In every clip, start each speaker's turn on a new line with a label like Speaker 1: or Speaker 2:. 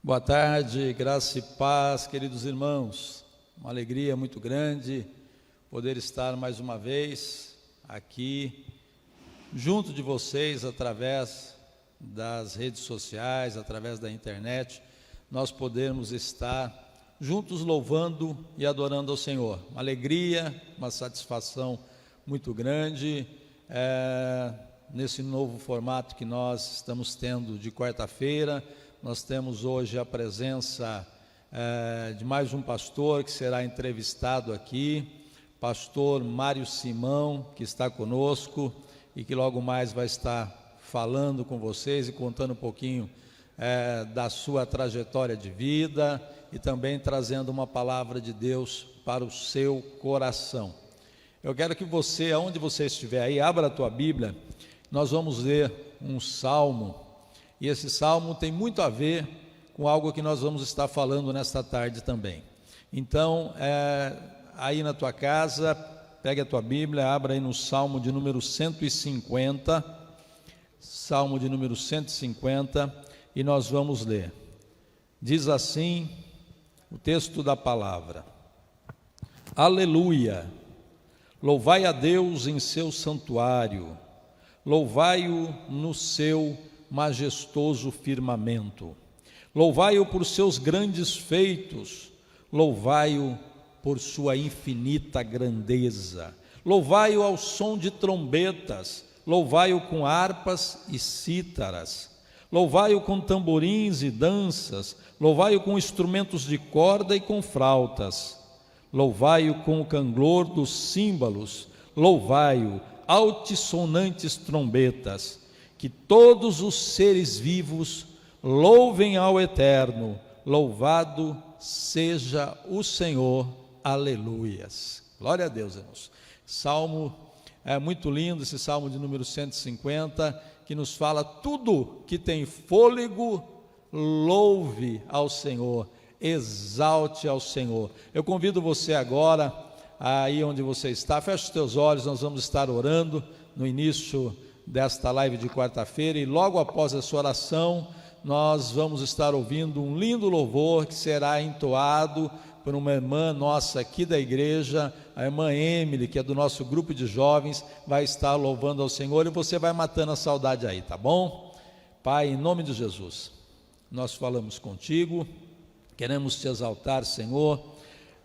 Speaker 1: Boa tarde, graça e paz, queridos irmãos. Uma alegria muito grande poder estar mais uma vez aqui junto de vocês através das redes sociais, através da internet, nós podermos estar juntos louvando e adorando ao Senhor. Uma alegria, uma satisfação muito grande nesse novo formato que nós estamos tendo de quarta-feira. Nós temos hoje a presença de mais um pastor que será entrevistado aqui, pastor Mário Simão, que está conosco e que logo mais vai estar falando com vocês e contando um pouquinho da sua trajetória de vida e também trazendo uma palavra de Deus para o seu coração. Eu quero que você, aonde você estiver aí, abra a tua Bíblia. Nós vamos ler um salmo. E esse salmo tem muito a ver com algo que nós vamos estar falando nesta tarde também. Então, aí na tua casa, pegue a tua Bíblia, abra aí no salmo de número 150, salmo de número 150, e nós vamos ler. Diz assim o texto da palavra: Aleluia! Louvai a Deus em seu santuário, louvai-o no seu majestoso firmamento, louvai-o por seus grandes feitos, louvai-o por sua infinita grandeza, louvai-o ao som de trombetas, louvai-o com harpas e cítaras, louvai-o com tamborins e danças, louvai-o com instrumentos de corda e com flautas, louvai-o com o canglor dos símbolos, louvai-o altissonantes trombetas. Que todos os seres vivos louvem ao Eterno, louvado seja o Senhor, aleluias. Glória a Deus, irmãos. Salmo muito lindo, esse salmo de número 150, que nos fala: tudo que tem fôlego, louve ao Senhor, exalte ao Senhor. Eu convido você agora, aí onde você está, feche os teus olhos, nós vamos estar orando no início desta live de quarta-feira, e logo após a sua oração, nós vamos estar ouvindo um lindo louvor que será entoado por uma irmã nossa aqui da igreja, a irmã Emily, que é do nosso grupo de jovens, vai estar louvando ao Senhor, e você vai matando a saudade aí, tá bom? Pai, em nome de Jesus, nós falamos contigo, queremos te exaltar, Senhor,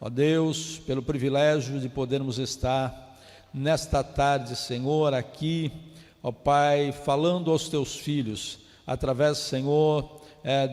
Speaker 1: ó Deus, pelo privilégio de podermos estar nesta tarde, Senhor, aqui, ó Pai, falando aos teus filhos, através, Senhor,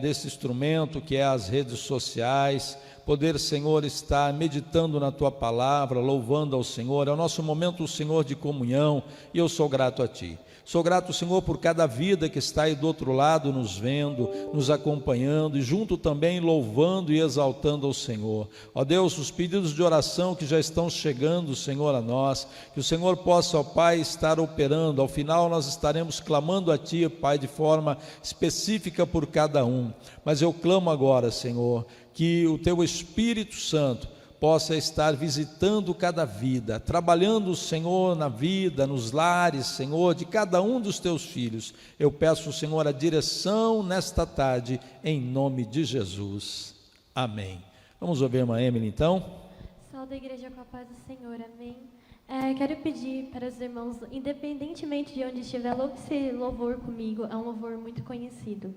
Speaker 1: desse instrumento que é as redes sociais, poder, Senhor, estar meditando na tua palavra, louvando ao Senhor. É o nosso momento, Senhor, de comunhão, e eu sou grato a ti. Sou grato, Senhor, por cada vida que está aí do outro lado, nos vendo, nos acompanhando, e junto também louvando e exaltando ao Senhor. Ó Deus, os pedidos de oração que já estão chegando, Senhor, a nós, que o Senhor possa, ó Pai, estar operando. Ao final nós estaremos clamando a ti, Pai, de forma específica por cada um. Mas eu clamo agora, Senhor, que o teu Espírito Santo possa estar visitando cada vida, trabalhando, Senhor, na vida, nos lares, Senhor, de cada um dos teus filhos. Eu peço, Senhor, a direção nesta tarde, em nome de Jesus. Amém. Vamos ouvir a irmã Emily, então.
Speaker 2: Salve a igreja com a paz do Senhor, amém. Quero pedir para os irmãos, independentemente de onde estiver, louve esse louvor comigo, é um louvor muito conhecido.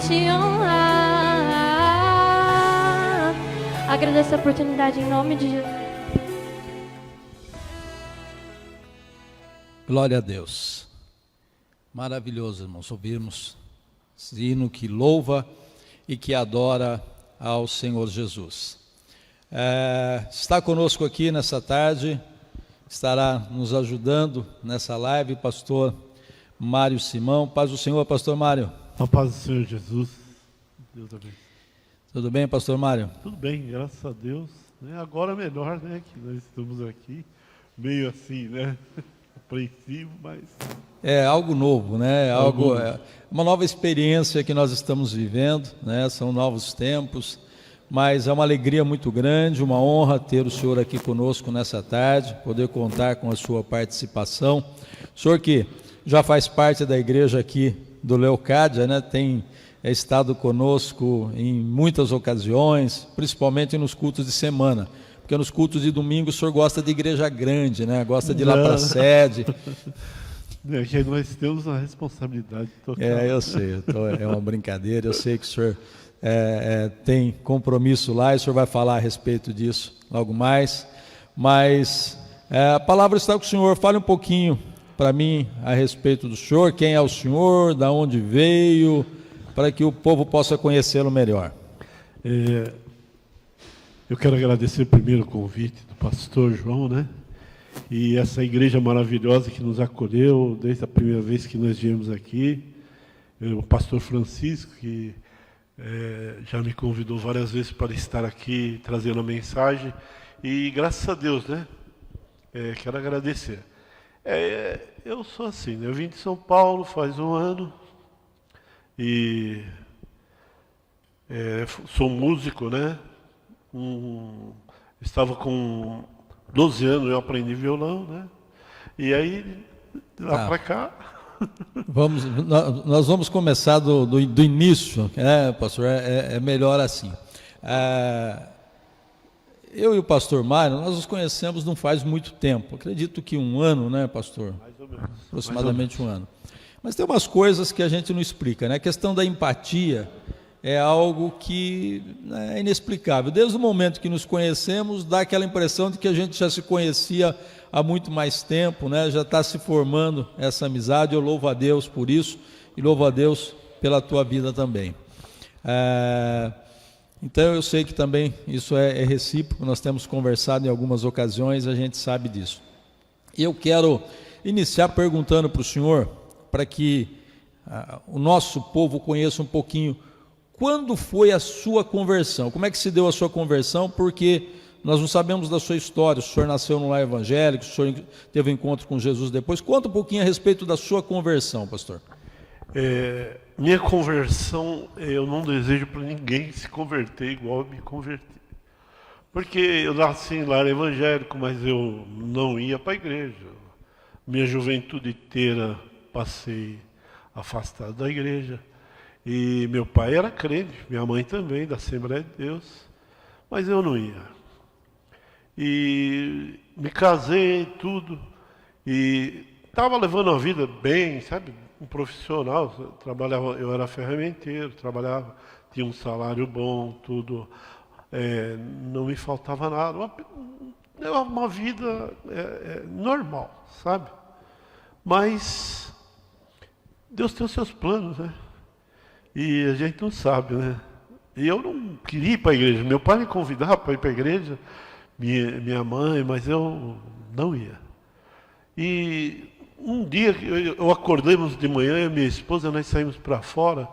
Speaker 2: te honrar. Agradeço a oportunidade em nome de Jesus.
Speaker 1: Glória a Deus. Maravilhoso, irmãos, ouvirmos esse hino que louva e que adora ao Senhor Jesus. Está conosco aqui nessa tarde, estará nos ajudando nessa live, pastor Mário Simão. Paz do Senhor, pastor Mário.
Speaker 3: A paz do Senhor Jesus. Deus abençoe.
Speaker 1: Tudo bem, pastor Mário?
Speaker 3: Tudo bem, graças a Deus. Agora melhor, né, que nós estamos aqui, meio assim, né, apreensivo, mas...
Speaker 1: É algo novo, né? Uma nova experiência que nós estamos vivendo, né? São novos tempos, mas é uma alegria muito grande, uma honra ter o senhor aqui conosco nessa tarde, poder contar com a sua participação. O senhor que já faz parte da igreja aqui do Leocádia, né? Tem estado conosco em muitas ocasiões, principalmente nos cultos de semana, porque nos cultos de domingo o senhor gosta de igreja grande, né? Gosta de ir lá para a sede.
Speaker 3: É que nós temos a responsabilidade de tocar.
Speaker 1: Eu sei, é uma brincadeira, eu sei que o senhor tem compromisso lá e o senhor vai falar a respeito disso logo mais, mas a palavra está com o senhor. Fale um pouquinho para mim a respeito do senhor, quem é o senhor, da onde veio, para que o povo possa conhecê-lo melhor.
Speaker 3: Eu quero agradecer primeiro o convite do pastor João, né? E essa igreja maravilhosa que nos acolheu desde a primeira vez que nós viemos aqui. O pastor Francisco, que já me convidou várias vezes para estar aqui trazendo a mensagem. E graças a Deus, né? Quero agradecer. Eu sou assim, né? Eu vim de São Paulo faz um ano e sou músico, né? Estava com 12 anos, eu aprendi violão, né? E aí, lá para cá...
Speaker 1: Nós vamos começar do início, né, pastor? É melhor assim. Eu e o pastor Mário, nós nos conhecemos não faz muito tempo. Acredito que um ano, né, pastor?
Speaker 3: Mais ou menos.
Speaker 1: Aproximadamente um ano. Mas tem umas coisas que a gente não explica, né? A questão da empatia é algo que é inexplicável. Desde o momento que nos conhecemos, dá aquela impressão de que a gente já se conhecia há muito mais tempo, né? Já está se formando essa amizade. Eu louvo a Deus por isso e louvo a Deus pela tua vida também. Então eu sei que também isso é recíproco, nós temos conversado em algumas ocasiões, a gente sabe disso. E eu quero iniciar perguntando para o senhor, para que o nosso povo conheça um pouquinho, quando foi a sua conversão? Como é que se deu a sua conversão? Porque nós não sabemos da sua história. O senhor nasceu num lar evangélico, o senhor teve um encontro com Jesus depois. Conta um pouquinho a respeito da sua conversão, pastor.
Speaker 3: Minha conversão, eu não desejo para ninguém se converter igual eu me converti. Porque eu nasci em lar evangélico, mas eu não ia para a igreja. Minha juventude inteira passei afastado da igreja. E meu pai era crente, minha mãe também, da Assembleia de Deus, mas eu não ia. E me casei, tudo, e estava levando a vida bem, sabe, um profissional, eu era ferramenteiro, trabalhava, tinha um salário bom, tudo, não me faltava nada, uma vida normal, sabe? Mas Deus tem os seus planos, né? E a gente não sabe, né? E eu não queria ir para a igreja. Meu pai me convidava para ir para a igreja, minha mãe, mas eu não ia. E um dia eu acordamos de manhã, eu e minha esposa, nós saímos para fora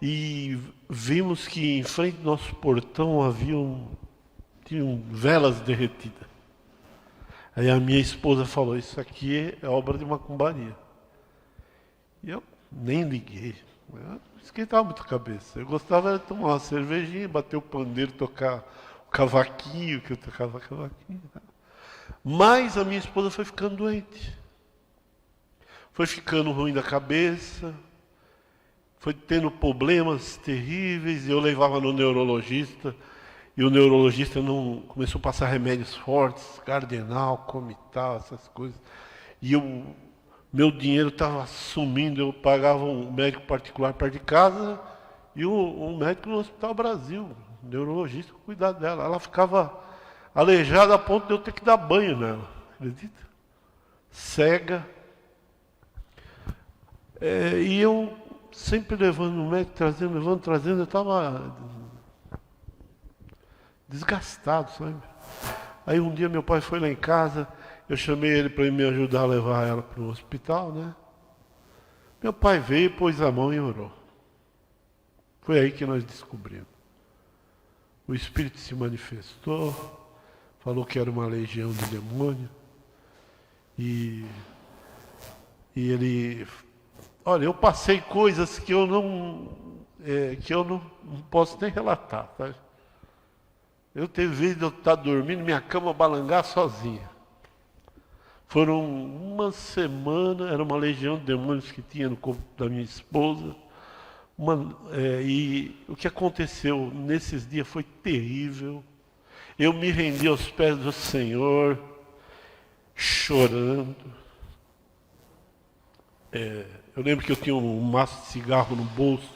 Speaker 3: e vimos que em frente do nosso portão tinham velas derretidas. Aí a minha esposa falou, isso aqui é obra de macumbaria. E eu nem liguei. Esquentava muito a cabeça. Eu gostava de tomar uma cervejinha, bater o pandeiro, tocar o cavaquinho, que eu tocava cavaquinho. Mas a minha esposa foi ficando doente. Foi ficando ruim da cabeça. Foi tendo problemas terríveis. Eu levava no neurologista. E o neurologista não começou a passar remédios fortes, cardenal, comital, essas coisas. E meu dinheiro estava sumindo, eu pagava um médico particular perto de casa E um médico no Hospital Brasil, um neurologista, cuidar dela. Ela ficava aleijada a ponto de eu ter que dar banho nela, acredita? Cega. E eu sempre levando o médico, trazendo, eu estava desgastado, sabe? Aí um dia meu pai foi lá em casa, eu chamei ele para me ajudar a levar ela para o hospital, né? Meu pai veio, pôs a mão e orou. Foi aí que nós descobrimos. O Espírito se manifestou, falou que era uma legião de demônio. E ele... Olha, eu passei coisas que eu não posso nem relatar, tá? Eu teve vezes de eu estar dormindo, minha cama balangar sozinha. Foram uma semana, era uma legião de demônios que tinha no corpo da minha esposa. E o que aconteceu nesses dias foi terrível. Eu me rendi aos pés do Senhor, chorando. Eu lembro que eu tinha um maço de cigarro no bolso.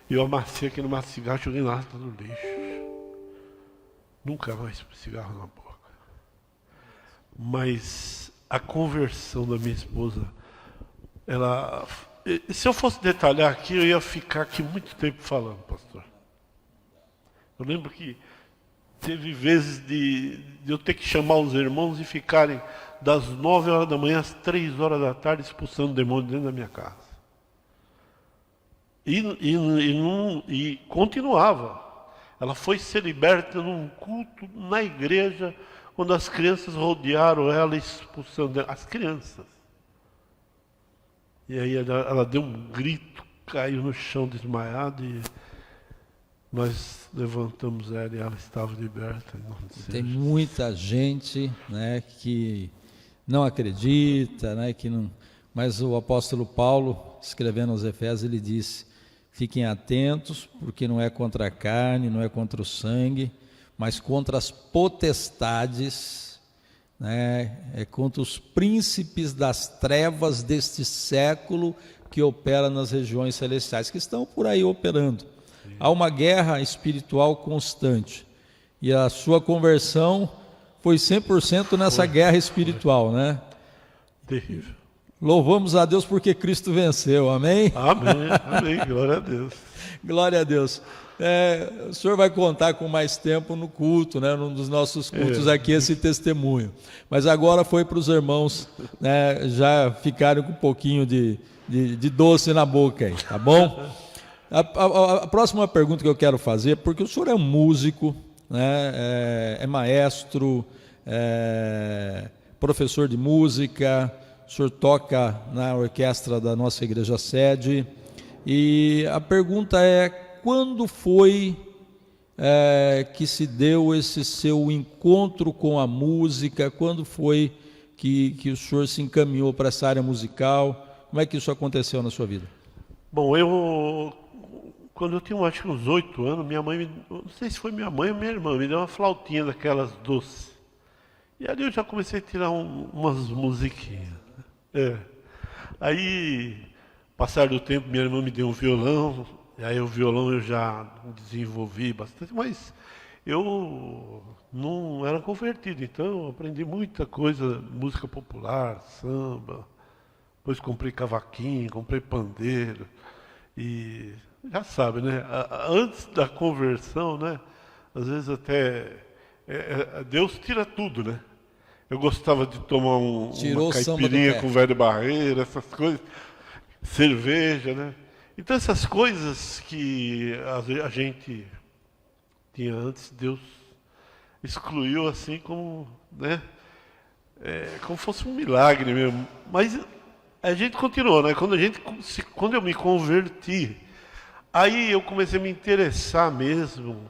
Speaker 3: E eu amassei aquele maço de cigarro e joguei na lata do lixo. Nunca mais cigarro na boca. Mas a conversão da minha esposa, se eu fosse detalhar aqui, eu ia ficar aqui muito tempo falando, pastor. Eu lembro que teve vezes de eu ter que chamar os irmãos e ficarem das 9 horas da manhã às 3 horas da tarde expulsando demônio dentro da minha casa. E continuava. Ela foi ser liberta num culto na igreja, quando as crianças rodearam ela expulsando as crianças. E aí ela deu um grito, caiu no chão desmaiada e nós levantamos ela e ela estava liberta.
Speaker 1: Tem muita gente, né, que não acredita, né, que não... Mas o apóstolo Paulo, escrevendo aos Efésios, ele disse: fiquem atentos, porque não é contra a carne, não é contra o sangue, mas contra as potestades, né? É contra os príncipes das trevas deste século que opera nas regiões celestiais, que estão por aí operando. Sim. Há uma guerra espiritual constante, e a sua conversão foi 100% nessa guerra espiritual, né?
Speaker 3: Terrível.
Speaker 1: Louvamos a Deus porque Cristo venceu, amém?
Speaker 3: Amém, amém, glória a Deus.
Speaker 1: Glória a Deus. O senhor vai contar com mais tempo no culto, né, num dos nossos cultos aqui, esse testemunho. Mas agora foi para os irmãos, né, já ficarem com um pouquinho de doce na boca aí, tá bom? A próxima pergunta que eu quero fazer, porque o senhor é músico, né, é maestro, professor de música, o senhor toca na orquestra da nossa igreja sede, e a pergunta é: quando foi que se deu esse seu encontro com a música? Quando foi que o senhor se encaminhou para essa área musical? Como é que isso aconteceu na sua vida?
Speaker 3: Bom, quando eu tinha acho que uns 8 anos, minha mãe, não sei se foi minha mãe ou minha irmã, me deu uma flautinha daquelas doces. E ali eu já comecei a tirar umas musiquinhas. Aí, passar do tempo, minha irmã me deu um violão, e aí o violão eu já desenvolvi bastante, mas eu não era convertido, então eu aprendi muita coisa, música popular, samba, depois comprei cavaquinho, comprei pandeiro, e já sabe, né, antes da conversão, né, às vezes até Deus tira tudo, né? Eu gostava de tomar uma caipirinha com velho barreiro, essas coisas, cerveja, né? Então essas coisas que a gente tinha antes, Deus excluiu assim como, né? Como fosse um milagre mesmo. Mas a gente continuou, né? Quando eu me converti, aí eu comecei a me interessar mesmo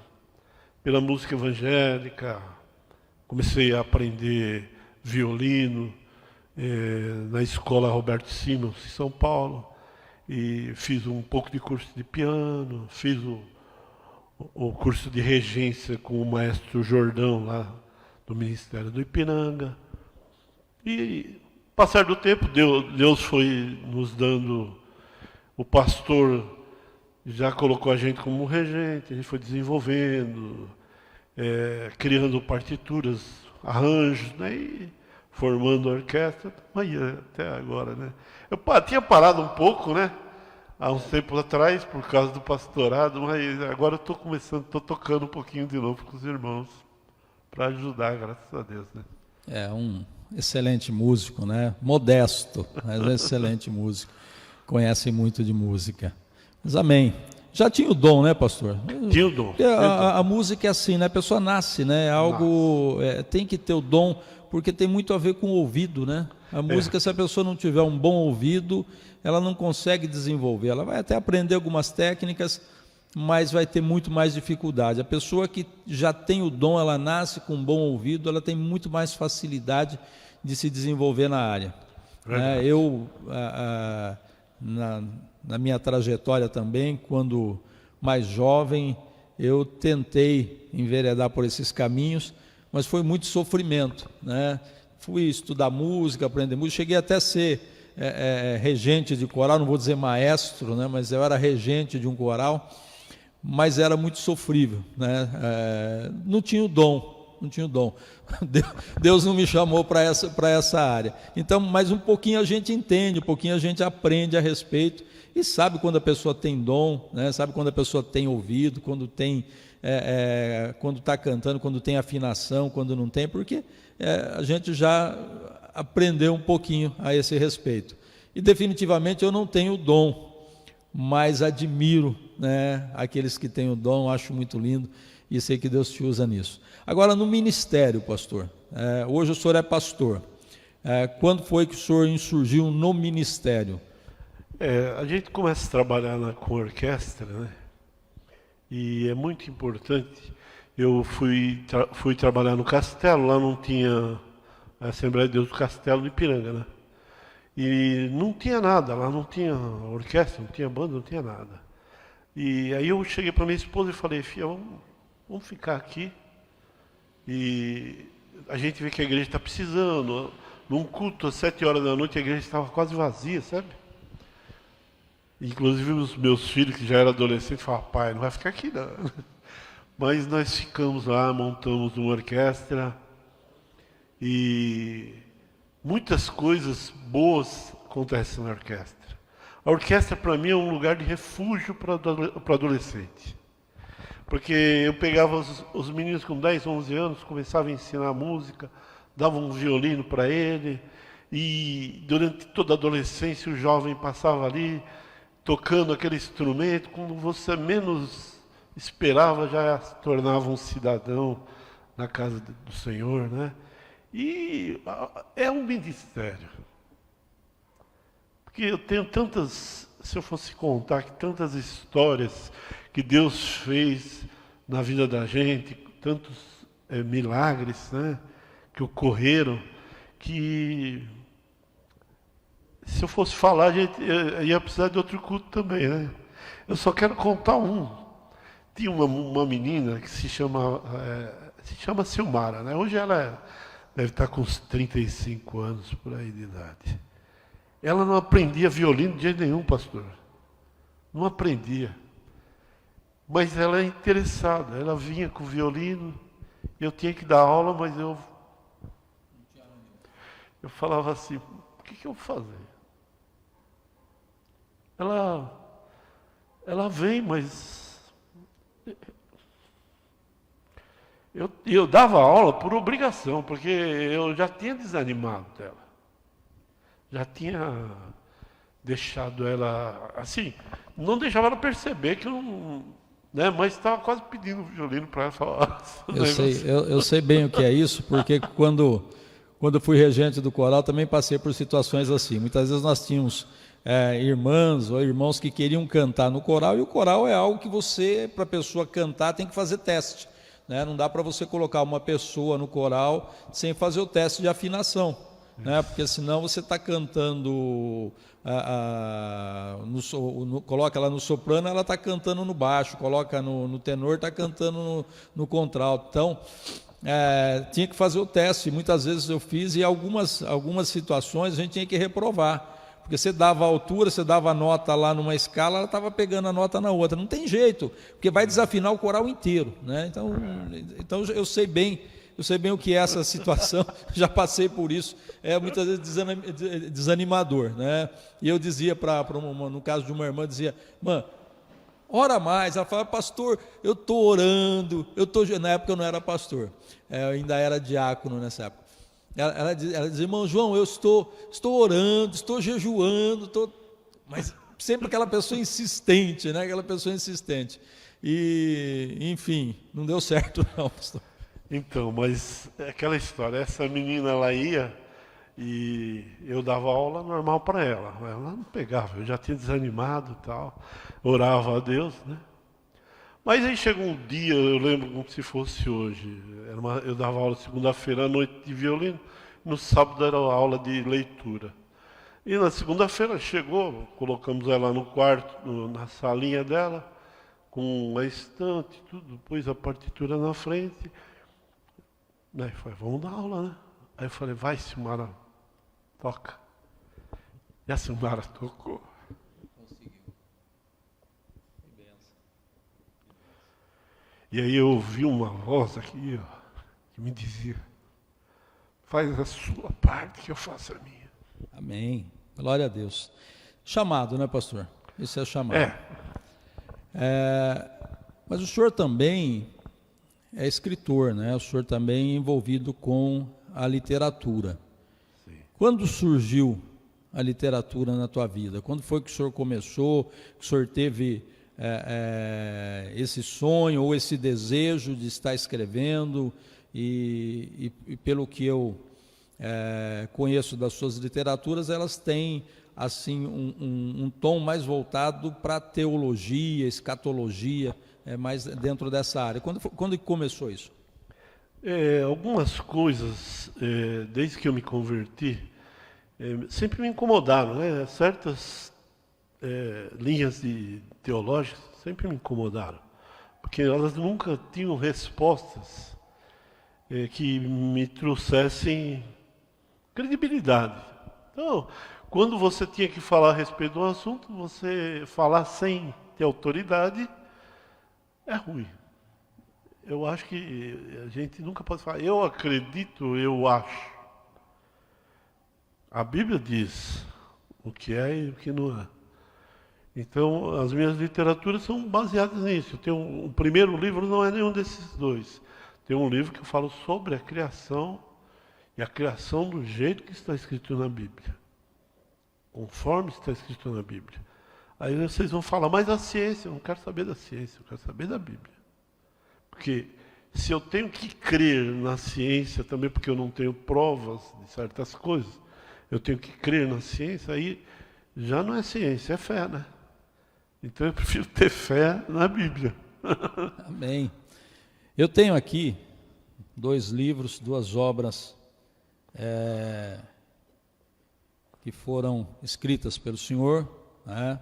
Speaker 3: pela música evangélica. Comecei a aprender violino na escola Roberto Simons, em São Paulo, e fiz um pouco de curso de piano, fiz o curso de regência com o maestro Jordão, lá do Ministério do Ipiranga. E, passar do tempo, Deus foi nos dando o pastor já colocou a gente como regente, a gente foi desenvolvendo, criando partituras, arranjos, né? E formando a orquestra, aí até agora, né? Eu tinha parado um pouco, né? Há uns tempos atrás, por causa do pastorado, mas agora eu estou tocando um pouquinho de novo com os irmãos, para ajudar, graças a Deus, né?
Speaker 1: É um excelente músico, né? Modesto, mas um excelente músico. Conhece muito de música. Mas amém. Já tinha o dom, né, pastor?
Speaker 3: Tinha o dom.
Speaker 1: A música é assim, né? A pessoa nasce, né? Algo tem que ter o dom, porque tem muito a ver com o ouvido, né? A música, se a pessoa não tiver um bom ouvido, ela não consegue desenvolver. Ela vai até aprender algumas técnicas, mas vai ter muito mais dificuldade. A pessoa que já tem o dom, ela nasce com um bom ouvido, ela tem muito mais facilidade de se desenvolver na área. Eu, na minha trajetória também, quando mais jovem, eu tentei enveredar por esses caminhos, mas foi muito sofrimento, né? Fui estudar música, aprender música, cheguei até a ser regente de coral, não vou dizer maestro, né? Mas eu era regente de um coral, mas era muito sofrível, né? Não tinha o dom. Deus não me chamou para essa área. Então, mas um pouquinho a gente entende, um pouquinho a gente aprende a respeito e sabe quando a pessoa tem dom, né? Sabe quando a pessoa tem ouvido, quando tem, quando está cantando, quando tem afinação, quando não tem, porque a gente já aprendeu um pouquinho a esse respeito. E definitivamente eu não tenho dom, mas admiro, né, aqueles que têm o dom, acho muito lindo e sei que Deus te usa nisso. Agora, no ministério, pastor, hoje o senhor é pastor. Quando foi que o senhor insurgiu no ministério?
Speaker 3: A gente começa a trabalhar com orquestra, né? E é muito importante. Eu fui trabalhar no Castelo, lá não tinha a Assembleia de Deus do Castelo de Ipiranga, né? E não tinha nada, lá não tinha orquestra, não tinha banda, não tinha nada. E aí eu cheguei para minha esposa e falei, filha, vamos ficar aqui. E a gente vê que a igreja está precisando. Num culto às 7 horas da noite a igreja estava quase vazia, sabe? Inclusive os meus filhos, que já eram adolescentes, falavam, pai, não vai ficar aqui não. Mas nós ficamos lá, montamos uma orquestra e muitas coisas boas acontecem na orquestra. A orquestra, para mim, é um lugar de refúgio para adolescente. Porque eu pegava os meninos com 10, 11 anos, começava a ensinar música, dava um violino para ele, e durante toda a adolescência o jovem passava ali, tocando aquele instrumento, quando você menos esperava, já se tornava um cidadão na casa do Senhor, né? E é um ministério. Porque eu tenho tantas, se eu fosse contar, que tantas histórias que Deus fez na vida da gente, tantos milagres, né, que ocorreram, que se eu fosse falar, a gente ia precisar de outro culto também, né? Eu só quero contar um. Tinha uma menina que se chama Silmara, né? Hoje ela deve estar com uns 35 anos por aí de idade. Ela não aprendia violino de jeito nenhum, pastor. Não aprendia. Mas ela é interessada. Ela vinha com o violino, eu tinha que dar aula, mas eu falava assim, o que eu vou fazer? Ela vem, mas eu dava aula por obrigação, porque eu já tinha desanimado dela. Já tinha deixado ela, assim, não deixava ela perceber que eu não, né, mas estava quase pedindo o violino para ela falar.
Speaker 1: Eu sei bem o que é isso, porque quando eu fui regente do coral, também passei por situações assim. Muitas vezes nós tínhamos irmãs ou irmãos que queriam cantar no coral, e o coral é algo que você, para a pessoa cantar, tem que fazer teste, né? Não dá para você colocar uma pessoa no coral sem fazer o teste de afinação, né? Porque senão você está cantando, coloca ela no soprano, ela está cantando no baixo, coloca no tenor, está cantando no contralto. Então, tinha que fazer o teste. Muitas vezes eu fiz, e algumas situações a gente tinha que reprovar, Porque você dava a altura, você dava a nota lá numa escala, ela estava pegando a nota na outra. Não tem jeito, porque vai desafinar o coral inteiro, né? Então eu sei bem o que é essa situação, já passei por isso, muitas vezes desanimador, né? E eu dizia no caso de uma irmã, dizia, ora mais. Ela falava, pastor, eu estou orando, na época eu não era pastor, eu ainda era diácono nessa época. Ela dizia, irmão João, eu estou orando, estou jejuando, mas sempre aquela pessoa insistente, né? Aquela pessoa insistente. E, enfim, não deu certo não, pastor.
Speaker 3: Então, mas é aquela história, essa menina ela ia e eu dava aula normal para ela não pegava, eu já tinha desanimado e tal, orava a Deus, né? Mas aí chegou um dia, eu lembro como se fosse hoje, eu dava aula segunda-feira à noite de violino, no sábado era aula de leitura. E na segunda-feira chegou, colocamos ela no quarto, na salinha dela, com a estante, tudo, pôs a partitura na frente. Aí falei, vamos dar aula, né? Aí eu falei, vai, Silmara, toca. E a Silmara tocou.
Speaker 1: Conseguiu. Que benção.
Speaker 3: E aí eu ouvi uma voz aqui, ó, que me dizia, faz a sua parte que eu faço a minha.
Speaker 1: Amém. Glória a Deus. Chamado, né, pastor? Isso é chamado. Mas o senhor também é escritor, né? O senhor também é envolvido com a literatura. Sim. Quando surgiu a literatura na tua vida? Quando foi que o senhor começou, que o senhor teve esse sonho ou esse desejo de estar escrevendo? E pelo que eu conheço das suas literaturas, elas têm assim um tom mais voltado para teologia, escatologia, mais dentro dessa área. Quando começou isso?
Speaker 3: Algumas coisas, desde que eu me converti, sempre me incomodaram, né? Certas linhas teológicas sempre me incomodaram, porque elas nunca tinham respostas que me trouxessem credibilidade. Então, quando você tinha que falar a respeito de um assunto, você falar sem ter autoridade é ruim. Eu acho que a gente nunca pode falar, eu acredito, eu acho. A Bíblia diz o que é e o que não é. Então, as minhas literaturas são baseadas nisso. O primeiro livro não é nenhum desses dois. Tem um livro que eu falo sobre a criação, e a criação do jeito que está escrito na Bíblia. Conforme está escrito na Bíblia. Aí vocês vão falar, mas a ciência, eu não quero saber da ciência, eu quero saber da Bíblia. Porque se eu tenho que crer na ciência também, porque eu não tenho provas de certas coisas, eu tenho que crer na ciência, aí já não é ciência, é fé, né? Então eu prefiro ter fé na Bíblia.
Speaker 1: Amém. Eu tenho aqui 2 livros, 2 obras que foram escritas pelo senhor, né?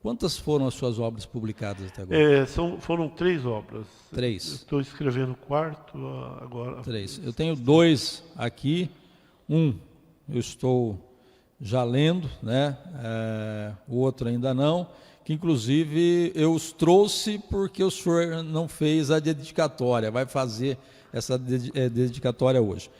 Speaker 1: Quantas foram as suas obras publicadas até agora?
Speaker 3: Foram 3 obras.
Speaker 1: 3.
Speaker 3: Estou escrevendo o 4 agora.
Speaker 1: 3. Eu tenho 2 aqui. Eu estou já lendo, né? O outro ainda não. Que inclusive eu os trouxe porque o senhor não fez a dedicatória. Vai fazer essa dedicatória hoje.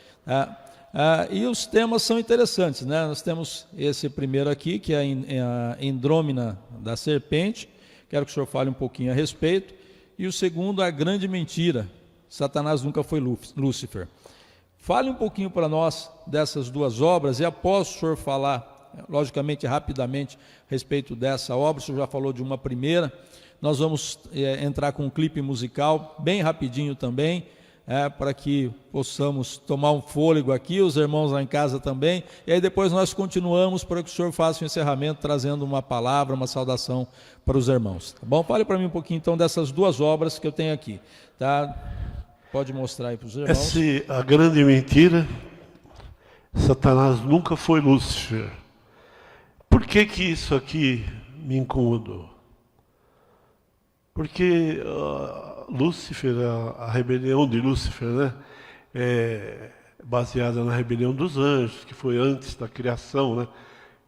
Speaker 1: E os temas são interessantes, né? Nós temos esse primeiro aqui, que é a Andrômina da Serpente. Quero que o senhor fale um pouquinho a respeito. E o segundo, a Grande Mentira. Satanás nunca foi Lúcifer. Fale um pouquinho para nós dessas 2 obras, e após o senhor falar, logicamente, rapidamente, a respeito dessa obra, o senhor já falou de uma primeira, nós vamos entrar com um clipe musical, bem rapidinho também, para que possamos tomar um fôlego aqui, os irmãos lá em casa também, e aí depois nós continuamos para que o senhor faça o encerramento, trazendo uma palavra, uma saudação para os irmãos, tá bom? Fale para mim um pouquinho então dessas 2 obras que eu tenho aqui, tá? Pode mostrar aí para os irmãos.
Speaker 3: A Grande Mentira, Satanás nunca foi Lúcifer. Por que isso aqui me incomodou? Porque Lúcifer, a rebelião de Lúcifer, né? baseada na rebelião dos anjos, que foi antes da criação, né?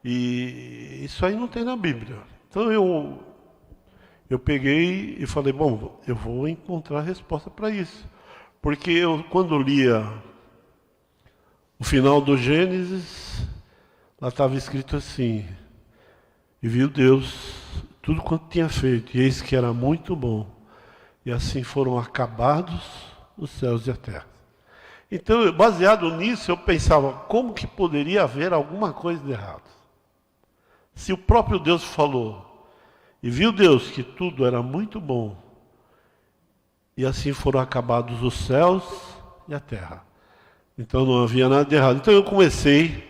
Speaker 3: E isso aí não tem na Bíblia. Então eu peguei e falei, bom, eu vou encontrar a resposta para isso. Porque eu, quando lia o final do Gênesis, lá estava escrito assim: e viu Deus tudo quanto tinha feito, e eis que era muito bom. E assim foram acabados os céus e a terra. Então, baseado nisso, eu pensava, como que poderia haver alguma coisa de errado? Se o próprio Deus falou, e viu Deus que tudo era muito bom, e assim foram acabados os céus e a terra. Então não havia nada de errado. Então eu comecei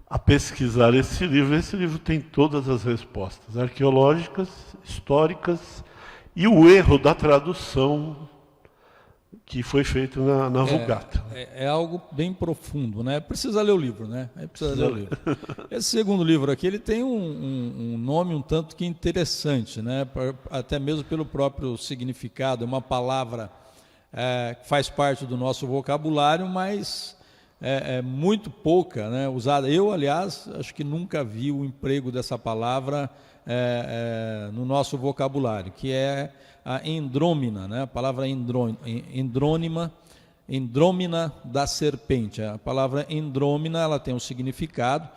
Speaker 3: a pesquisar esse livro. Esse livro tem todas as respostas arqueológicas, históricas, e o erro da tradução que foi feito na Vulgata.
Speaker 1: É algo bem profundo, né? Precisa ler o livro, né? Precisa ler o livro. Esse segundo livro aqui, ele tem um nome um tanto que interessante, né? Até mesmo pelo próprio significado. É uma palavra que faz parte do nosso vocabulário, mas é muito pouca, né, usada. Eu, aliás, acho que nunca vi o emprego dessa palavra no nosso vocabulário, que é a endrômina, né, a palavra endrônima da serpente. A palavra endrômina, ela tem um significado,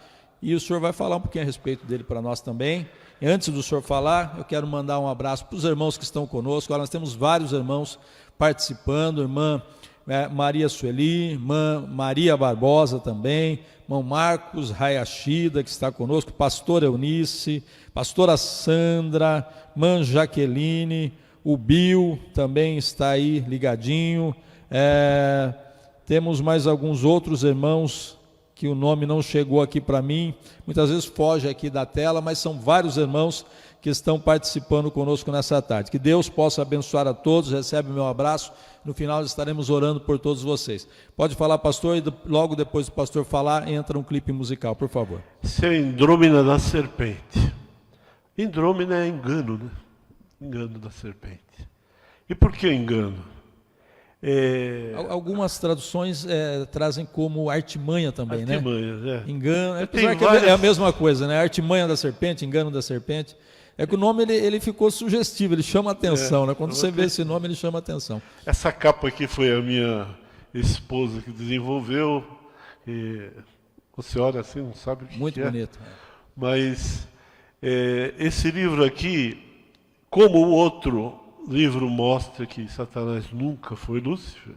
Speaker 1: e o senhor vai falar um pouquinho a respeito dele para nós também. E antes do senhor falar, eu quero mandar um abraço para os irmãos que estão conosco. Agora nós temos vários irmãos participando, irmã Maria Sueli, irmã Maria Barbosa também, irmão Marcos Hayashida, que está conosco, pastor Eunice, pastora Sandra, irmã Jaqueline, o Bill também está aí ligadinho. Temos mais alguns outros irmãos que o nome não chegou aqui para mim, muitas vezes foge aqui da tela, mas são vários irmãos que estão participando conosco nessa tarde. Que Deus possa abençoar a todos, recebe o meu abraço, no final estaremos orando por todos vocês. Pode falar, pastor, e logo depois do pastor falar, entra um clipe musical, por favor.
Speaker 3: Isso é Endrômina da serpente. Endrômina é engano, né? Engano da serpente. E por que engano?
Speaker 1: Algumas traduções trazem como artimanha também,
Speaker 3: artimanhas,
Speaker 1: né? Engano, apesar que é a mesma coisa, né? Artimanha da serpente, engano da serpente. É que o nome ele ficou sugestivo, ele chama atenção, né? Quando você vê esse nome, ele chama atenção.
Speaker 3: Essa capa aqui foi a minha esposa que desenvolveu. E você olha assim, não sabe o que
Speaker 1: muito
Speaker 3: é.
Speaker 1: Muito bonito.
Speaker 3: Mas esse livro aqui, como o outro livro mostra que Satanás nunca foi Lúcifer,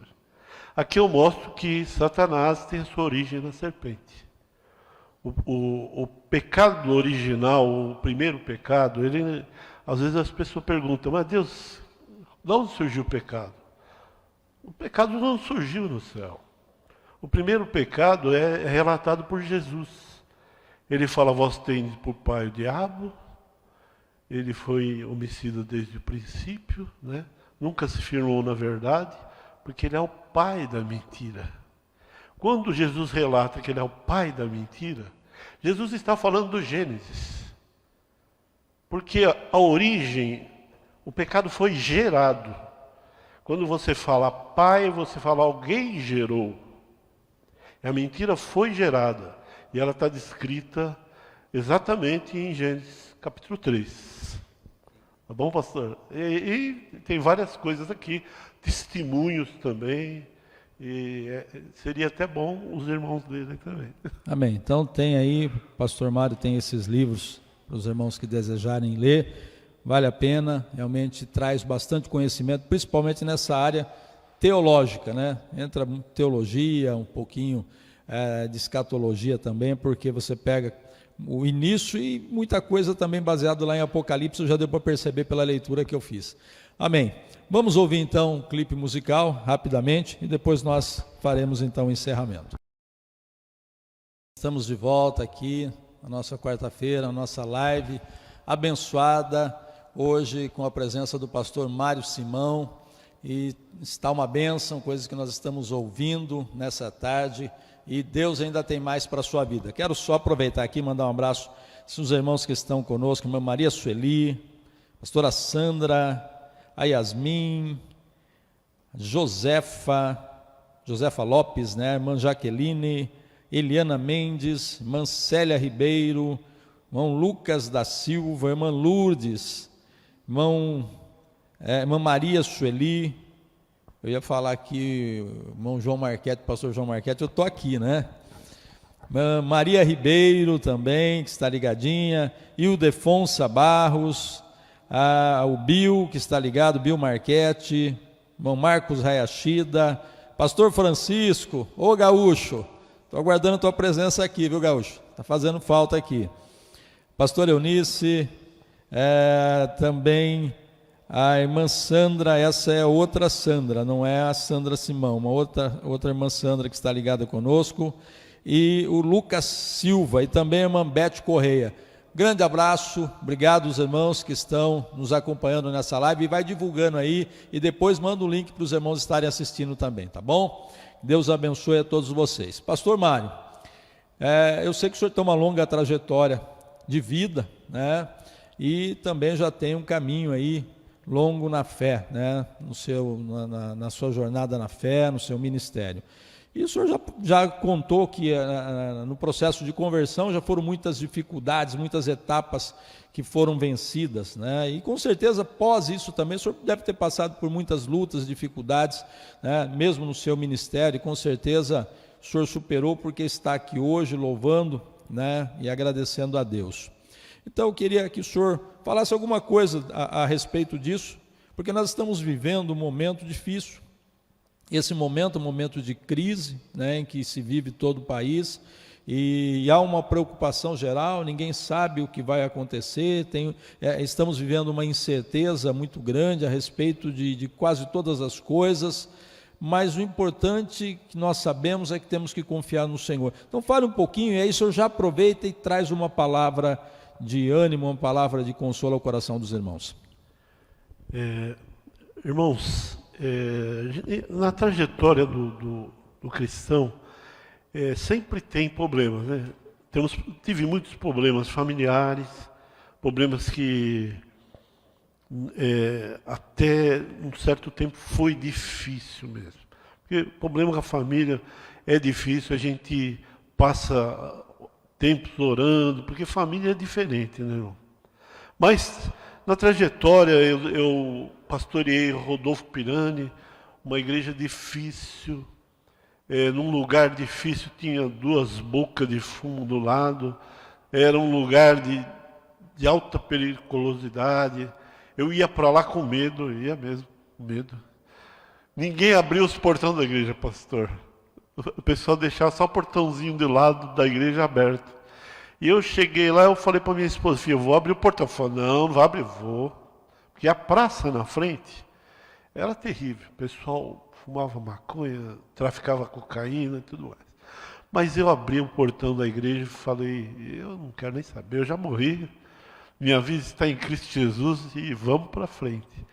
Speaker 3: aqui eu mostro que Satanás tem a sua origem na serpente. O pecado original, o primeiro pecado, às vezes as pessoas perguntam, mas Deus, de onde surgiu o pecado? O pecado não surgiu no céu. O primeiro pecado é relatado por Jesus. Ele fala, vós tendes por pai o diabo. Ele foi homicida desde o princípio, né? Nunca se firmou na verdade, porque ele é o pai da mentira. Quando Jesus relata que ele é o pai da mentira, Jesus está falando do Gênesis. Porque a origem, o pecado foi gerado. Quando você fala pai, você fala alguém gerou. A mentira foi gerada. E ela está descrita exatamente em Gênesis capítulo 3. Tá bom, pastor? E tem várias coisas aqui, testemunhos também. E seria até bom os irmãos dele também.
Speaker 1: Amém. Então tem aí, pastor Mário tem esses livros para os irmãos que desejarem ler. Vale a pena, realmente traz bastante conhecimento, principalmente nessa área teológica, né? Entra teologia, um pouquinho de escatologia também, porque você pega o início e muita coisa também baseado lá em Apocalipse, já deu para perceber pela leitura que eu fiz. Amém. Vamos ouvir então um clipe musical rapidamente e depois nós faremos então o encerramento. Estamos de volta aqui na nossa quarta-feira, a nossa live abençoada, hoje com a presença do pastor Mário Simão, e está uma bênção, coisas que nós estamos ouvindo nessa tarde, e Deus ainda tem mais para a sua vida. Quero só aproveitar aqui e mandar um abraço aos irmãos que estão conosco, irmã Maria Sueli, pastora Sandra, a Yasmin, Josefa, Josefa Lopes, né? Irmã Jaqueline, Eliana Mendes, irmã Célia Ribeiro, irmão Lucas da Silva, irmã Lourdes, irmã Maria Sueli, eu ia falar aqui, irmão João Marquete, pastor João Marquete, eu estou aqui, né? Irmã Maria Ribeiro também, que está ligadinha, Ildefonsa Barros, o Bill, que está ligado, Bill Marquete, irmão Marcos Rayachida, pastor Francisco, ô Gaúcho, estou aguardando a tua presença aqui, viu, Gaúcho? Está fazendo falta aqui. Pastor Eunice, também a irmã Sandra, essa é outra Sandra, não é a Sandra Simão, uma outra irmã Sandra que está ligada conosco, e o Lucas Silva, e também a irmã Bete Correia. Grande abraço, obrigado aos irmãos que estão nos acompanhando nessa live, e vai divulgando aí, e depois manda o link para os irmãos estarem assistindo também, tá bom? Deus abençoe a todos vocês. Pastor Mário, eu sei que o senhor tem uma longa trajetória de vida, né? E também já tem um caminho aí longo na fé, né? Na sua jornada na fé, no seu ministério. E o senhor já contou que no processo de conversão já foram muitas dificuldades, muitas etapas que foram vencidas, né? E com certeza, após isso também, o senhor deve ter passado por muitas lutas, dificuldades, né? Mesmo no seu ministério, e com certeza o senhor superou, porque está aqui hoje louvando, né? E agradecendo a Deus. Então eu queria que o senhor falasse alguma coisa a respeito disso, porque nós estamos vivendo um momento difícil. Esse momento é um momento de crise, né, em que se vive todo o país, e há uma preocupação geral, ninguém sabe o que vai acontecer, estamos vivendo uma incerteza muito grande a respeito de quase todas as coisas, mas o importante que nós sabemos é que temos que confiar no Senhor. Então fale um pouquinho, e aí o senhor já aproveita e traz uma palavra de ânimo, uma palavra de consolo ao coração dos irmãos.
Speaker 3: Irmãos, na trajetória do cristão, sempre tem problemas, né? Tive muitos problemas familiares, problemas que até um certo tempo foi difícil mesmo. Porque problema com a família é difícil, a gente passa tempos orando, porque família é diferente, né, irmão? Mas na trajetória eu pastoreei Rodolfo Pirani, uma igreja difícil, num lugar difícil, tinha 2 bocas de fumo do lado, era um lugar de alta periculosidade. Eu ia para lá com medo, ia mesmo, com medo. Ninguém abria os portões da igreja, pastor. O pessoal deixava só o portãozinho do lado da igreja aberto. E eu cheguei lá, eu falei para minha esposa, filha, eu vou abrir o portão. Ela falou, não vai abrir, vou. Porque a praça na frente era terrível. O pessoal fumava maconha, traficava cocaína e tudo mais. Mas eu abri o portão da igreja e falei, eu não quero nem saber, eu já morri. Minha vida está em Cristo Jesus e vamos para frente.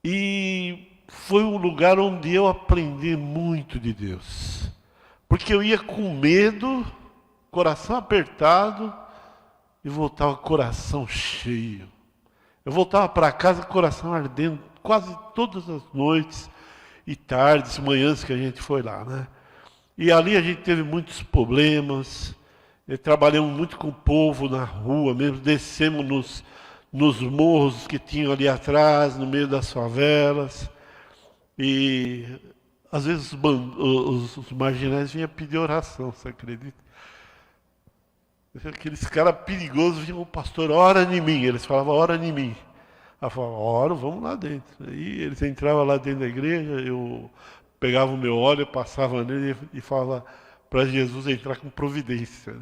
Speaker 3: E foi um lugar onde eu aprendi muito de Deus. Porque eu ia com medo, coração apertado, e voltava com o coração cheio. Eu voltava para casa com o coração ardendo quase todas as noites e tardes, manhãs que a gente foi lá, né? E ali a gente teve muitos problemas, trabalhamos muito com o povo na rua mesmo, descemos nos morros que tinham ali atrás, no meio das favelas, e às vezes os marginais vinham pedir oração, você acredita? Aqueles caras perigosos vinham, pastor, ora em mim. Eles falavam, ora em mim. Eu falava, ora, vamos lá dentro. Aí eles entravam lá dentro da igreja, eu pegava o meu óleo, passava nele e falava para Jesus entrar com providência.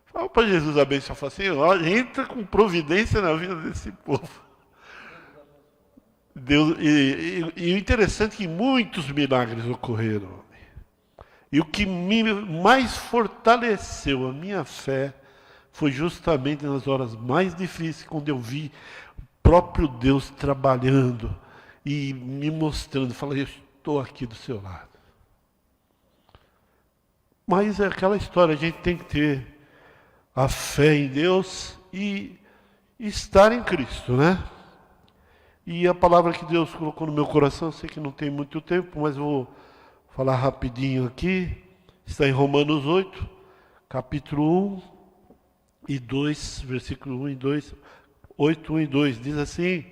Speaker 3: Falava para Jesus abençoar, falava assim, olha, entra com providência na vida desse povo. Deus, e o interessante é que muitos milagres ocorreram. E o que mais fortaleceu a minha fé foi justamente nas horas mais difíceis, quando eu vi o próprio Deus trabalhando e me mostrando, falei, eu estou aqui do seu lado. Mas é aquela história, a gente tem que ter a fé em Deus e estar em Cristo, né? E a palavra que Deus colocou no meu coração, eu sei que não tem muito tempo, mas vou falar rapidinho aqui. Está em Romanos 8, capítulo 1 e 2, versículo 1 e 2, 8, 1 e 2, diz assim: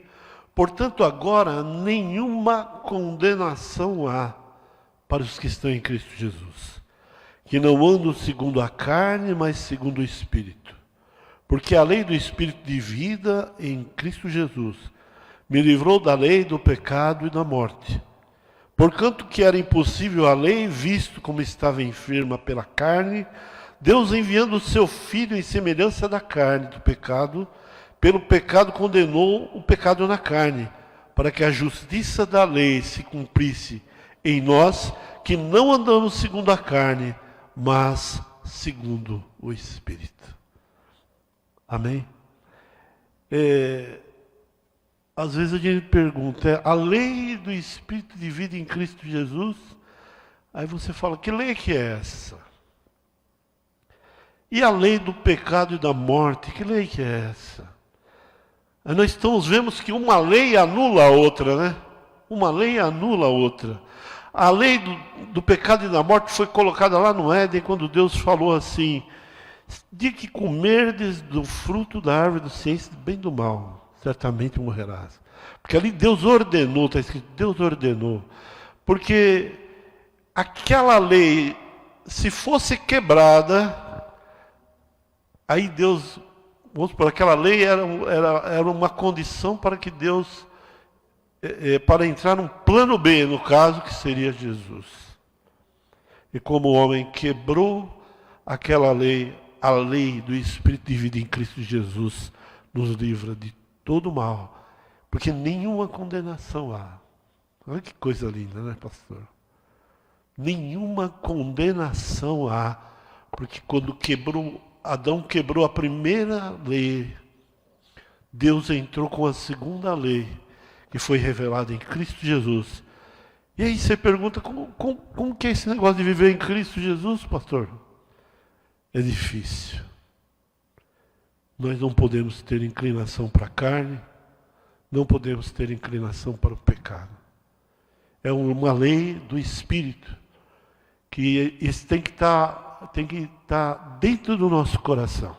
Speaker 3: portanto, agora nenhuma condenação há para os que estão em Cristo Jesus, que não andam segundo a carne, mas segundo o Espírito. Porque a lei do Espírito de vida em Cristo Jesus me livrou da lei, do pecado e da morte. Porquanto que era impossível a lei, visto como estava enferma pela carne, Deus, enviando o seu Filho em semelhança da carne do pecado, pelo pecado condenou o pecado na carne, para que a justiça da lei se cumprisse em nós, que não andamos segundo a carne, mas segundo o Espírito. Amém? Às vezes a gente pergunta, a lei do Espírito de vida em Cristo Jesus? Aí você fala, que lei que é essa? E a lei do pecado e da morte, que lei que é essa? Aí nós vemos que uma lei anula a outra, né? Uma lei anula a outra. A lei do pecado e da morte foi colocada lá no Éden, quando Deus falou assim: de que comerdes do fruto da árvore da ciência do bem e do mal, certamente morrerás. Porque ali Deus ordenou, está escrito, Deus ordenou. Porque aquela lei, se fosse quebrada, aí Deus, vamos supor, aquela lei era uma condição para que Deus, para entrar num plano B, no caso, que seria Jesus. E como o homem quebrou aquela lei, a lei do Espírito de vida em Cristo Jesus nos livra de todo mal, porque nenhuma condenação há. Olha que coisa linda, né, pastor? Nenhuma condenação há, porque quando Adão quebrou a primeira lei, Deus entrou com a segunda lei, que foi revelada em Cristo Jesus. E aí você pergunta, como que é esse negócio de viver em Cristo Jesus, pastor? É difícil. Nós não podemos ter inclinação para a carne, não podemos ter inclinação para o pecado. É uma lei do Espírito, que isso tem que estar dentro do nosso coração.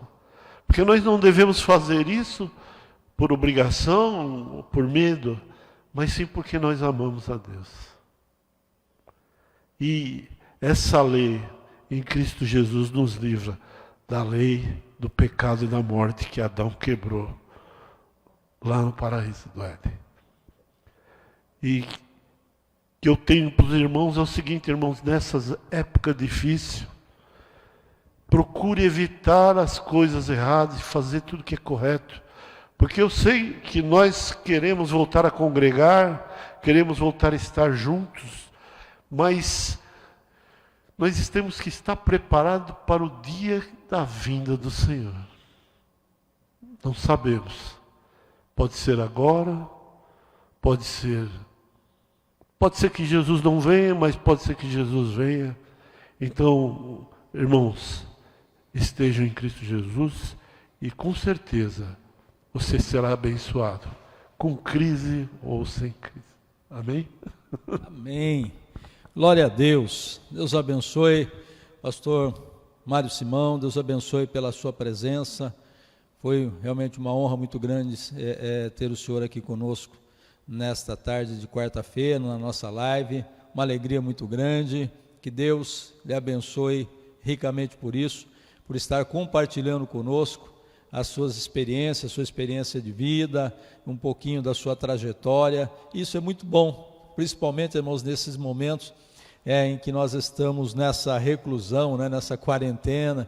Speaker 3: Porque nós não devemos fazer isso por obrigação, por medo, mas sim porque nós amamos a Deus. E essa lei em Cristo Jesus nos livra da lei do pecado e da morte que Adão quebrou lá no paraíso do Éden. E que eu tenho para os irmãos é o seguinte, irmãos, nessas épocas difíceis, procure evitar as coisas erradas e fazer tudo que é correto. Porque eu sei que nós queremos voltar a congregar, queremos voltar a estar juntos, mas nós temos que estar preparados para o dia da vinda do Senhor. Não sabemos. Pode ser agora, pode ser que Jesus não venha, mas pode ser que Jesus venha. Então, irmãos, estejam em Cristo Jesus e com certeza você será abençoado, com crise ou sem crise. Amém?
Speaker 1: Amém. Glória a Deus. Deus abençoe, pastor Mário Simão, Deus abençoe pela sua presença. Foi realmente uma honra muito grande ter o senhor aqui conosco nesta tarde de quarta-feira, na nossa live. Uma alegria muito grande. Que Deus lhe abençoe ricamente por isso, por estar compartilhando conosco as suas experiências, a sua experiência de vida, um pouquinho da sua trajetória. Isso é muito bom, principalmente, irmãos, nesses momentos em que nós estamos nessa reclusão, né, nessa quarentena,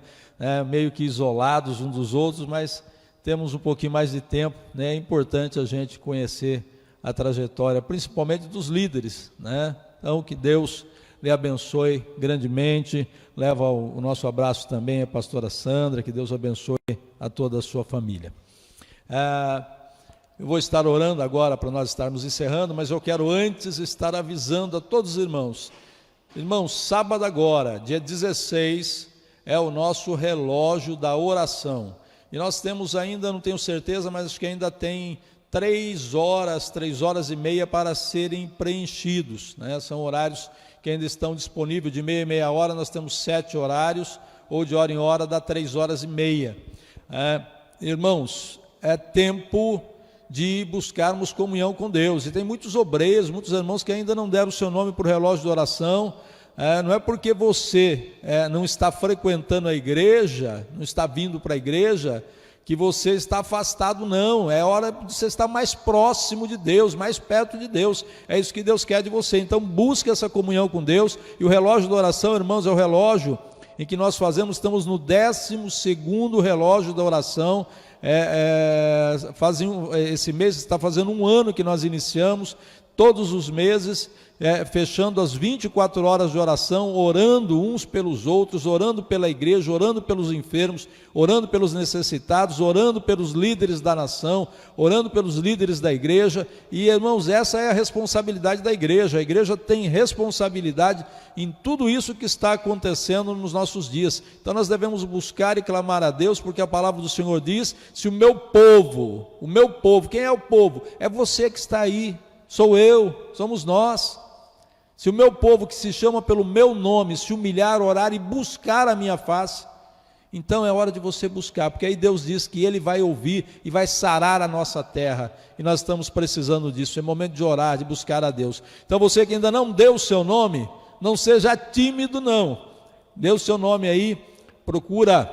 Speaker 1: meio que isolados uns dos outros, mas temos um pouquinho mais de tempo, né? É importante a gente conhecer a trajetória, principalmente dos líderes, né? Então, que Deus lhe abençoe grandemente. Leva o nosso abraço também à pastora Sandra, que Deus abençoe a toda a sua família. Eu vou estar orando agora para nós estarmos encerrando, mas eu quero antes estar avisando a todos os irmãos. Irmãos, sábado agora, dia 16, é o nosso relógio da oração. E nós temos ainda, não tenho certeza, mas acho que ainda tem 3 horas e meia para serem preenchidos, né? São horários que ainda estão disponíveis, de meia em meia hora, nós temos 7 horários, ou de hora em hora dá 3h30. Irmãos, é tempo de buscarmos comunhão com Deus, e tem muitos obreiros, muitos irmãos que ainda não deram o seu nome para o relógio de oração. Não é porque você não está frequentando a igreja, não está vindo para a igreja, que você está afastado, não. É hora de você estar mais próximo de Deus, mais perto de Deus. É isso que Deus quer de você. Então busque essa comunhão com Deus. E o relógio da oração, irmãos, é o relógio em que nós fazemos, estamos no 12º relógio da oração. Esse mês está fazendo 1 ano que nós iniciamos, todos os meses, fechando as 24 horas de oração, orando uns pelos outros, orando pela igreja, orando pelos enfermos, orando pelos necessitados, orando pelos líderes da nação, orando pelos líderes da igreja. E, irmãos, essa é a responsabilidade da igreja. A igreja tem responsabilidade em tudo isso que está acontecendo nos nossos dias. Então nós devemos buscar e clamar a Deus, porque a palavra do Senhor diz: se o meu povo, quem é o povo? É você que está aí, sou eu, somos nós. Se o meu povo, que se chama pelo meu nome, se humilhar, orar e buscar a minha face, então é hora de você buscar, porque aí Deus diz que Ele vai ouvir e vai sarar a nossa terra, e nós estamos precisando disso. É momento de orar, de buscar a Deus. Então você que ainda não deu o seu nome, não seja tímido, não. Dê o seu nome aí, procura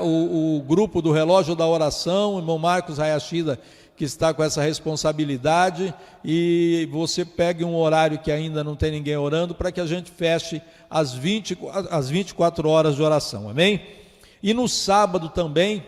Speaker 1: o grupo do relógio da oração, o irmão Marcos Hayashida, que está com essa responsabilidade, e você pegue um horário que ainda não tem ninguém orando, para que a gente feche as 24 horas de oração, amém? E no sábado também,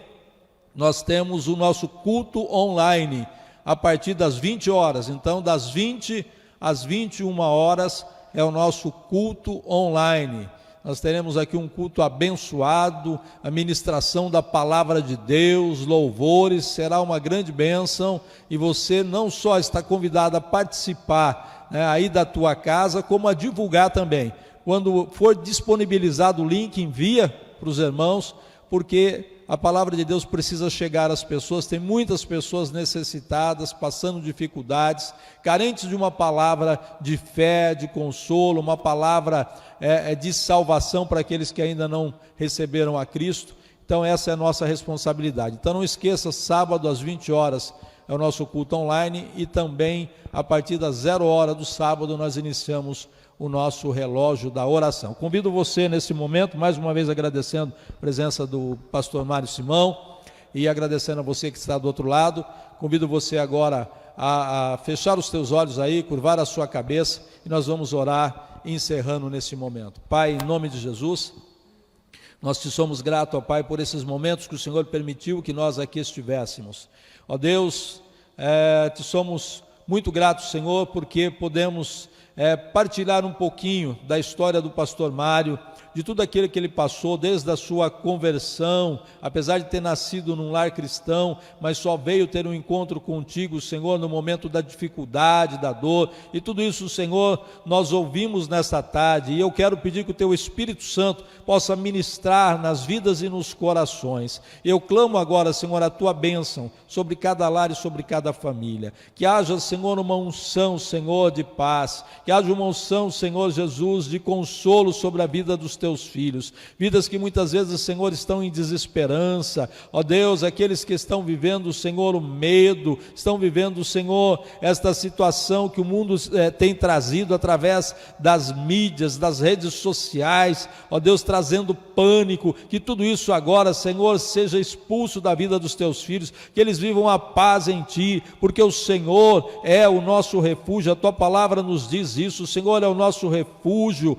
Speaker 1: nós temos o nosso culto online, a partir das 20 horas, então das 20 às 21 horas é o nosso culto online. Nós teremos aqui um culto abençoado, a ministração da palavra de Deus, louvores, será uma grande bênção, e você não só está convidado a participar, aí da tua casa, como a divulgar também. Quando for disponibilizado o link, envia para os irmãos, porque a palavra de Deus precisa chegar às pessoas. Tem muitas pessoas necessitadas, passando dificuldades, carentes de uma palavra de fé, de consolo, uma palavra de salvação para aqueles que ainda não receberam a Cristo. Então essa é a nossa responsabilidade. Então não esqueça, sábado às 20 horas é o nosso culto online, e também a partir das 0 hora do sábado nós iniciamos o nosso relógio da oração. Convido você nesse momento, mais uma vez agradecendo a presença do pastor Mário Simão, e agradecendo a você que está do outro lado. Convido você agora a fechar os teus olhos aí, curvar a sua cabeça, e nós vamos orar, encerrando nesse momento. Pai, em nome de Jesus, nós te somos gratos, ó Pai, por esses momentos que o Senhor permitiu que nós aqui estivéssemos. Ó Deus, te somos muito gratos, Senhor, porque podemos partilhar um pouquinho da história do pastor Mário, de tudo aquilo que ele passou, desde a sua conversão, apesar de ter nascido num lar cristão, mas só veio ter um encontro contigo, Senhor, no momento da dificuldade, da dor, e tudo isso, Senhor, nós ouvimos nesta tarde, e eu quero pedir que o Teu Espírito Santo possa ministrar nas vidas e nos corações. Eu clamo agora, Senhor, a Tua bênção sobre cada lar e sobre cada família, que haja, Senhor, uma unção, Senhor, de paz, que haja uma unção, Senhor Jesus, de consolo sobre a vida dos Teus filhos, vidas que muitas vezes, Senhor, estão em desesperança. Ó Deus, aqueles que estão vivendo, Senhor, o medo, estão vivendo, Senhor, esta situação que o mundo tem trazido através das mídias, das redes sociais, ó Deus, trazendo pânico, que tudo isso agora, Senhor, seja expulso da vida dos Teus filhos, que eles vivam a paz em Ti, porque o Senhor é o nosso refúgio. A Tua palavra nos diz isso. O Senhor é o nosso refúgio,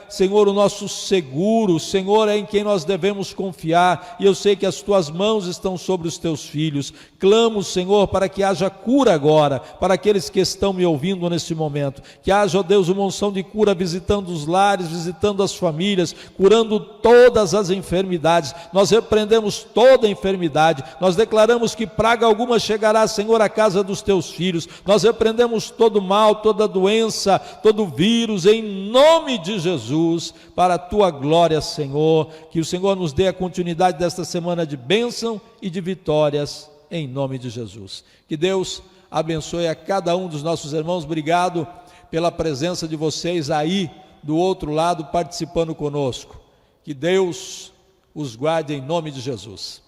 Speaker 1: Senhor, o nosso seguro. O Senhor é em quem nós devemos confiar, e eu sei que as Tuas mãos estão sobre os Teus filhos. Clamo, Senhor, para que haja cura agora, para aqueles que estão me ouvindo nesse momento, que haja, ó Deus, uma unção de cura visitando os lares, visitando as famílias, curando todas as enfermidades. Nós repreendemos toda enfermidade, nós declaramos que praga alguma chegará, Senhor, à casa dos Teus filhos. Nós repreendemos todo mal, toda doença, todo vírus, em nome de Jesus, para a Tua glória, Senhor. Que o Senhor nos dê a continuidade desta semana de bênção e de vitórias, em nome de Jesus. Que Deus abençoe a cada um dos nossos irmãos. Obrigado pela presença de vocês aí do outro lado participando conosco. Que Deus os guarde em nome de Jesus.